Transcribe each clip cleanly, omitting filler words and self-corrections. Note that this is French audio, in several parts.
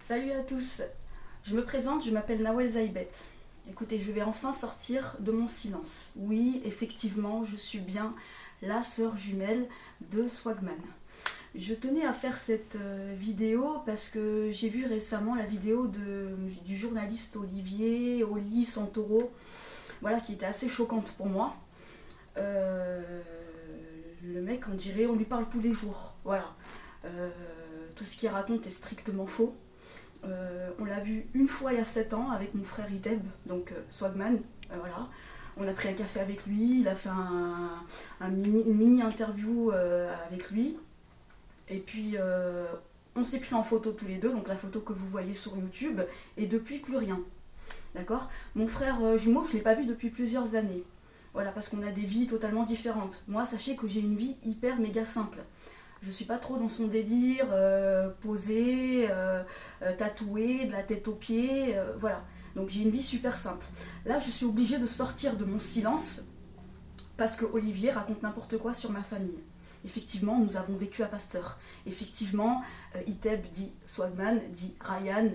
Salut à tous, je me présente, je m'appelle Nawel Zaïbet. Écoutez, je vais enfin sortir de mon silence. Oui, effectivement, je suis bien la sœur jumelle de Swagman. Je tenais à faire cette vidéo parce que j'ai vu récemment la vidéo du journaliste Oli Santoro, voilà, qui était assez choquante pour moi. Le mec, on dirait, on lui parle tous les jours, voilà. Tout ce qu'il raconte est strictement faux. On l'a vu une fois il y a 7 ans avec mon frère Iteb, donc Swagman, voilà. On a pris un café avec lui, il a fait une mini interview avec lui. Et puis on s'est pris en photo tous les deux, donc la photo que vous voyez sur YouTube, et depuis plus rien. D'accord. Mon frère jumeau, je ne l'ai pas vu depuis plusieurs années. Voilà, parce qu'on a des vies totalement différentes. Moi, sachez que j'ai une vie hyper méga simple. Je suis pas trop dans son délire, posée, tatouée, de la tête aux pieds, voilà. Donc j'ai une vie super simple. Là, je suis obligée de sortir de mon silence parce que Olivier raconte n'importe quoi sur ma famille. Effectivement, nous avons vécu à Pasteur. Effectivement, Iteb dit Swagman, dit Ryan,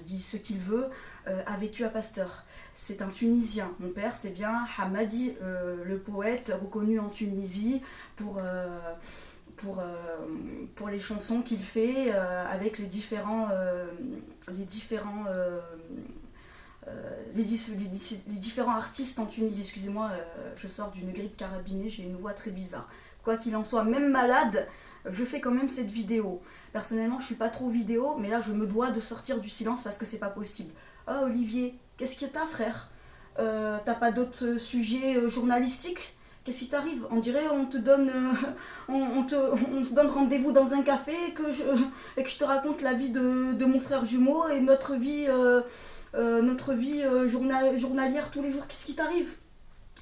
dit ce qu'il veut, a vécu à Pasteur. C'est un Tunisien. Mon père, c'est bien Hamadi, le poète reconnu en Tunisie pour les chansons qu'il fait avec les différents artistes en Tunisie. Excusez-moi, je sors d'une grippe carabinée, j'ai une voix très bizarre. Quoi qu'il en soit, même malade, je fais quand même cette vidéo. Personnellement, je suis pas trop vidéo, mais là, je me dois de sortir du silence parce que c'est pas possible. Oh, Olivier, qu'est-ce que t'as, frère? T'as pas d'autres sujets journalistiques? Qu'est-ce qui t'arrive? On dirait on te donne on se donne rendez-vous dans un café et que je te raconte la vie de mon frère jumeau et notre vie journalière tous les jours. Qu'est-ce qui t'arrive?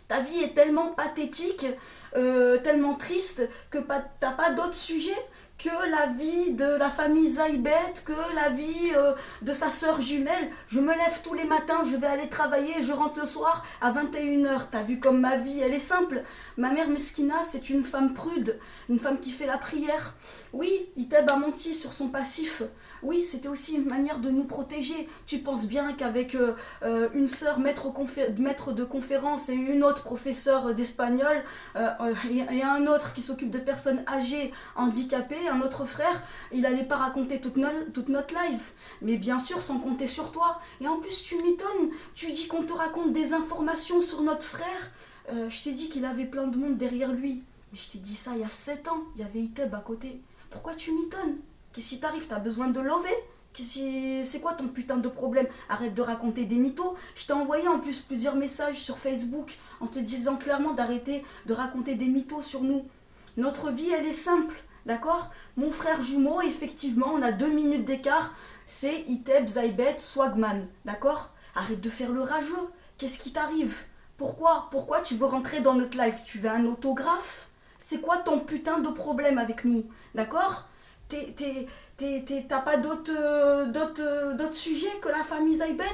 Ta vie est tellement pathétique, tellement triste que t'as pas d'autre sujet que la vie de la famille Zaïbet, que la vie de sa sœur jumelle. Je me lève tous les matins, je vais aller travailler, je rentre le soir à 21h. T'as vu comme ma vie, elle est simple. Ma mère Meskina, c'est une femme prude, une femme qui fait la prière. Oui, Iteb a menti sur son passif. Oui, c'était aussi une manière de nous protéger. Tu penses bien qu'avec une sœur maître de conférence et une autre professeure d'espagnol et un autre qui s'occupe de personnes âgées, handicapées, un autre frère, il allait pas raconter toute notre life. Mais bien sûr, sans compter sur toi. Et en plus, tu m'étonnes. Tu dis qu'on te raconte des informations sur notre frère. Je t'ai dit qu'il avait plein de monde derrière lui. Mais je t'ai dit ça il y a 7 ans. Il y avait Iteb à côté. Pourquoi tu m'étonnes? Qu'est-ce qui t'arrive? T'as besoin de lover? C'est quoi ton putain de problème? Arrête de raconter des mythos. Je t'ai envoyé en plus plusieurs messages sur Facebook en te disant clairement d'arrêter de raconter des mythos sur nous. Notre vie, elle est simple, d'accord? Mon frère jumeau, effectivement, on a 2 minutes d'écart. C'est Iteb Zaïbet Swagman, d'accord? Arrête de faire le rageux. Qu'est-ce qui t'arrive? Pourquoi tu veux rentrer dans notre live? Tu veux un autographe? C'est quoi ton putain de problème avec nous? D'accord? T'as pas d'autres sujets que la famille Zaïbet?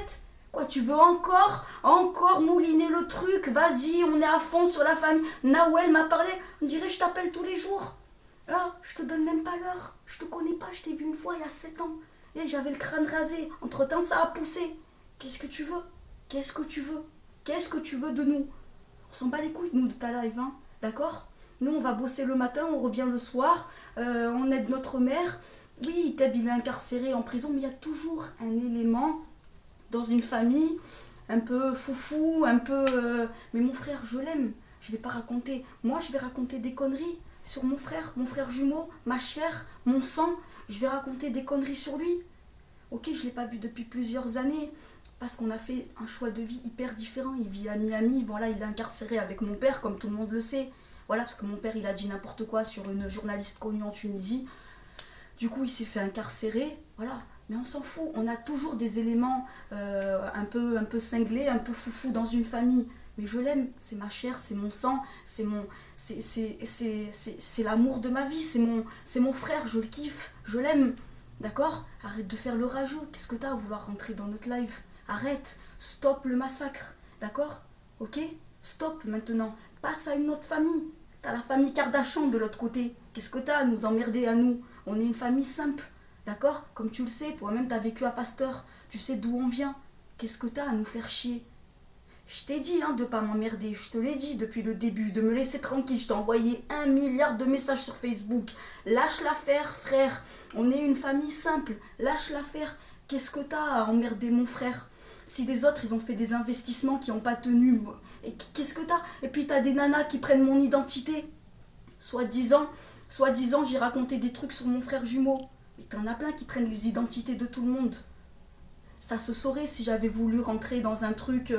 Quoi, tu veux encore mouliner le truc? Vas-y, on est à fond sur la famille. Nawel m'a parlé, on dirait je t'appelle tous les jours. Là, je te donne même pas l'heure. Je te connais pas, je t'ai vu une fois il y a 7 ans. Et j'avais le crâne rasé. Entre-temps, ça a poussé. Qu'est-ce que tu veux? Qu'est-ce que tu veux? Qu'est-ce que tu veux de nous? On s'en bat les couilles, nous, de ta live, hein? D'accord? Nous, on va bosser le matin, on revient le soir, on aide notre mère. Oui, Iteb, il est incarcéré en prison, mais il y a toujours un élément dans une famille un peu foufou, un peu... Mais mon frère, je l'aime, je vais pas raconter. Moi, je vais raconter des conneries sur mon frère jumeau, ma chair, mon sang. Je vais raconter des conneries sur lui. Ok, je l'ai pas vu depuis plusieurs années, parce qu'on a fait un choix de vie hyper différent. Il vit à Miami, bon là, il est incarcéré avec mon père, comme tout le monde le sait. Voilà, parce que mon père, il a dit n'importe quoi sur une journaliste connue en Tunisie. Du coup, il s'est fait incarcérer. Voilà. Mais on s'en fout. On a toujours des éléments un peu cinglés, un peu foufou dans une famille. Mais je l'aime. C'est ma chair, c'est mon sang, c'est l'amour de ma vie. C'est mon frère. Je le kiffe. Je l'aime. D'accord? Arrête de faire le rageux. Qu'est-ce que t'as à vouloir rentrer dans notre live? Arrête. Stop le massacre. D'accord? Ok? Stop maintenant. Passe à une autre famille. T'as la famille Kardashian de l'autre côté. Qu'est-ce que t'as à nous emmerder à nous? On est une famille simple. D'accord? Comme tu le sais, toi-même, tu as vécu à Pasteur. Tu sais d'où on vient. Qu'est-ce que tu as à nous faire chier? Je t'ai dit de ne pas m'emmerder. Je te l'ai dit depuis le début. De me laisser tranquille. Je t'ai envoyé 1 milliard de messages sur Facebook. Lâche l'affaire, frère. On est une famille simple. Lâche l'affaire. Qu'est-ce que tu as à emmerder mon frère? Si les autres, ils ont fait des investissements qui n'ont pas tenu. Et qu'est-ce que tu as? Et puis, tu as des nanas qui prennent mon identité. Soi-disant, j'ai raconté des trucs sur mon frère jumeau. Mais t'en as plein qui prennent les identités de tout le monde. Ça se saurait si j'avais voulu rentrer dans un truc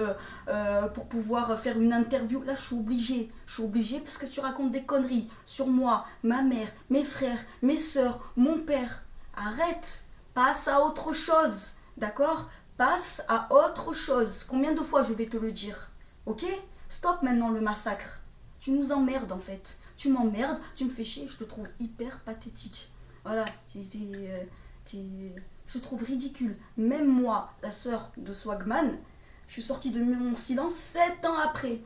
pour pouvoir faire une interview. Là, je suis obligée. Je suis obligée parce que tu racontes des conneries sur moi, ma mère, mes frères, mes soeurs, mon père. Arrête. Passe à autre chose. D'accord? Passe à autre chose. Combien de fois je vais te le dire? Ok? Stop maintenant le massacre. Tu nous emmerdes en fait. Tu m'emmerdes, tu me fais chier, je te trouve hyper pathétique. Voilà, je trouve ridicule. Même moi, la sœur de Swagman, je suis sortie de mon silence 7 ans après.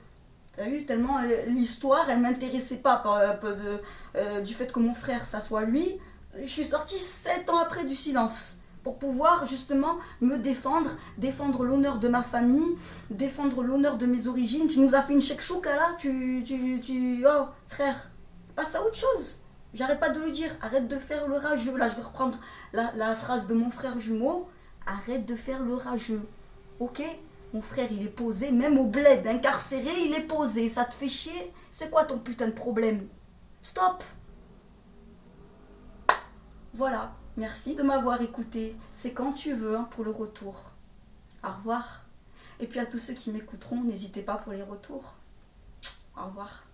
T'as vu, tellement l'histoire, elle m'intéressait pas du fait que mon frère, ça soit lui. Je suis sortie 7 ans après du silence. Pour pouvoir justement me défendre l'honneur de ma famille, défendre l'honneur de mes origines. Tu nous as fait une chekchouka là, oh frère, passe à autre chose. J'arrête pas de le dire, arrête de faire le rageux. Là je vais reprendre la phrase de mon frère jumeau, arrête de faire le rageux, ok? Mon frère il est posé, même au bled, incarcéré il est posé, ça te fait chier? C'est quoi ton putain de problème? Stop. Voilà. Merci de m'avoir écouté. C'est quand tu veux pour le retour. Au revoir. Et puis à tous ceux qui m'écouteront, n'hésitez pas pour les retours. Au revoir.